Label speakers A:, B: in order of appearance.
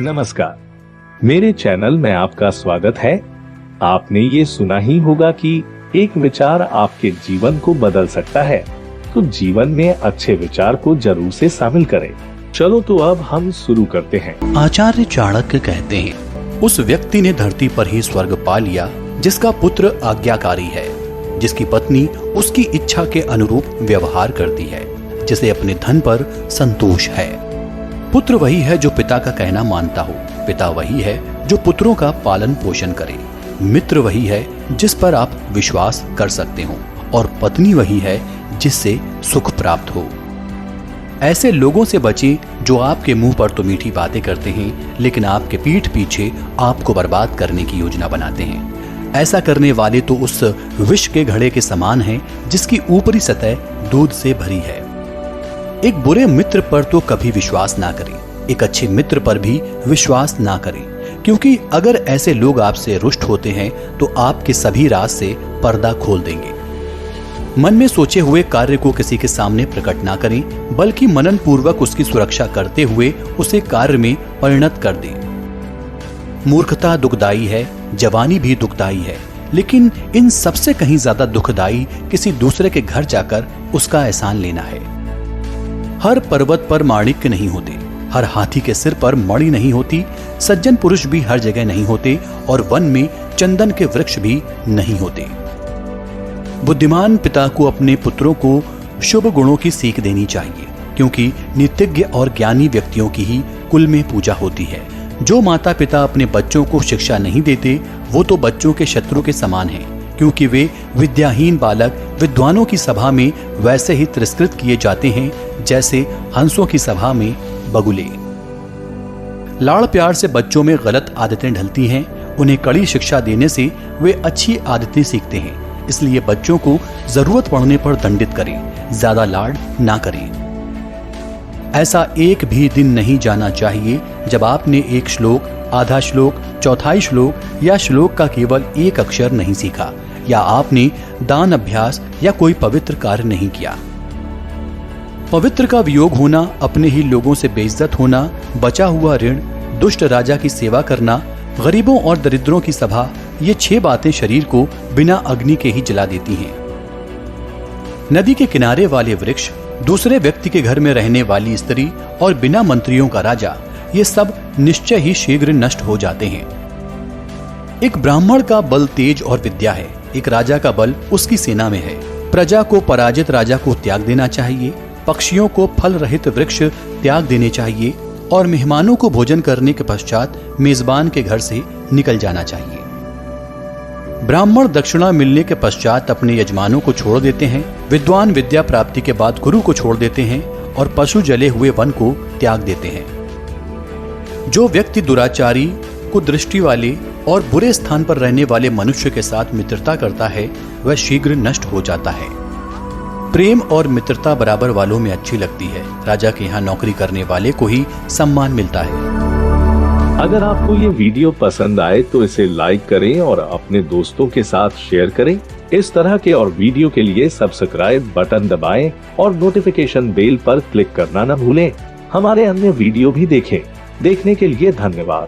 A: नमस्कार, मेरे चैनल में आपका स्वागत है। आपने ये सुना ही होगा कि एक विचार आपके जीवन को बदल सकता है, तो जीवन में अच्छे विचार को जरूर से शामिल करें। चलो तो अब हम शुरू करते हैं।
B: आचार्य चाणक्य कहते हैं, उस व्यक्ति ने धरती पर ही स्वर्ग पा लिया जिसका पुत्र आज्ञाकारी है, जिसकी पत्नी उसकी इच्छा के अनुरूप व्यवहार करती है, जिसे अपने धन पर संतोष है। पुत्र वही है जो पिता का कहना मानता हो, पिता वही है जो पुत्रों का पालन पोषण करे, मित्र वही है जिस पर आप विश्वास कर सकते हो, और पत्नी वही है जिससे सुख प्राप्त हो। ऐसे लोगों से बचें जो आपके मुंह पर तो मीठी बातें करते हैं, लेकिन आपके पीठ पीछे आपको बर्बाद करने की योजना बनाते हैं। ऐसा करने वाले तो उस विष के घड़े के समान हैं जिसकी ऊपरी सतह दूध से भरी है। एक बुरे मित्र पर तो कभी विश्वास ना करें, एक अच्छे मित्र पर भी विश्वास ना करें, क्योंकि अगर ऐसे लोग आपसे रुष्ट होते हैं तो आपके सभी राज से पर्दा खोल देंगे। मन में सोचे हुए कार्य को किसी के सामने प्रकट ना करें, बल्कि मनन पूर्वक उसकी सुरक्षा करते हुए उसे कार्य में परिणत कर दें। मूर्खता दुखदाई है, जवानी भी दुखदाई है, लेकिन इन सबसे कहीं ज्यादा दुखदाई किसी दूसरे के घर जाकर उसका एहसान लेना है। हर पर्वत पर माणिक्य नहीं होते, हर हाथी के सिर पर मणि नहीं होती, सज्जन पुरुष भी हर जगह नहीं होते, और वन में चंदन के वृक्ष भी नहीं होते। बुद्धिमान पिता को अपने पुत्रों को शुभ गुणों की सीख देनी चाहिए, क्योंकि नीतिज्ञ और ज्ञानी व्यक्तियों की ही कुल में पूजा होती है। जो माता पिता अपने बच्चों को शिक्षा नहीं देते, वो तो बच्चों के शत्रु के समान हैं, क्योंकि वे विद्याहीन बालक विद्वानों की सभा में वैसे ही तिरस्कृत किए जाते हैं जैसे हंसों की सभा में बगुले। लाड़ प्यार से बच्चों में गलत आदतें ढलती हैं, उन्हें कड़ी शिक्षा देने से वे अच्छी आदतें सीखते हैं। इसलिए बच्चों को जरूरत पड़ने पर दंडित करें, ज्यादा लाड ना करें। ऐसा एक भी दिन नहीं जाना चाहिए जब आपने एक श्लोक, आधा श्लोक, चौथाई श्लोक या श्लोक का केवल एक अक्षर नहीं सीखा, या आपने दान अभ्यास या कोई पवित्र कार्य नहीं किया। पवित्र का वियोग होना, अपने ही लोगों से बेइज्जत होना, बचा हुआ ऋण, दुष्ट राजा की सेवा करना, गरीबों और दरिद्रों की सभा, ये 6 बातें शरीर को बिना अग्नि के ही जला देती हैं। नदी के किनारे वाले वृक्ष, दूसरे व्यक्ति के घर में रहने वाली स्त्री और बिना मंत्रियों का राजा, ये सब निश्चय ही शीघ्र नष्ट हो जाते हैं। एक ब्राह्मण का बल तेज और विद्या है, एक राजा का बल उसकी सेना में है। प्रजा को पराजित राजा को त्याग देना चाहिए, पक्षियों को फल रहित वृक्ष त्याग देने चाहिए, और मेहमानों को भोजन करने के पश्चात मेजबान के घर से निकल जाना चाहिए। ब्राह्मण दक्षिणा मिलने के पश्चात अपने यजमानों को छोड़ देते हैं, विद्वान विद्या प्राप्ति के बाद गुरु को छोड़ देते हैं, और पशु जले हुए वन को त्याग देते हैं। जो व्यक्ति दुराचारी, कुदृष्टि वाले और बुरे स्थान पर रहने वाले मनुष्य के साथ मित्रता करता है, वह शीघ्र नष्ट हो जाता है। प्रेम और मित्रता बराबर वालों में अच्छी लगती है, राजा के यहाँ नौकरी करने वाले को ही सम्मान मिलता है।
A: अगर आपको ये वीडियो पसंद आए तो इसे लाइक करें और अपने दोस्तों के साथ शेयर करें। इस तरह के और वीडियो के लिए सब्सक्राइब बटन दबाएं और नोटिफिकेशन बेल पर क्लिक करना न भूलें। हमारे अन्य वीडियो भी देखें। देखने के लिए धन्यवाद।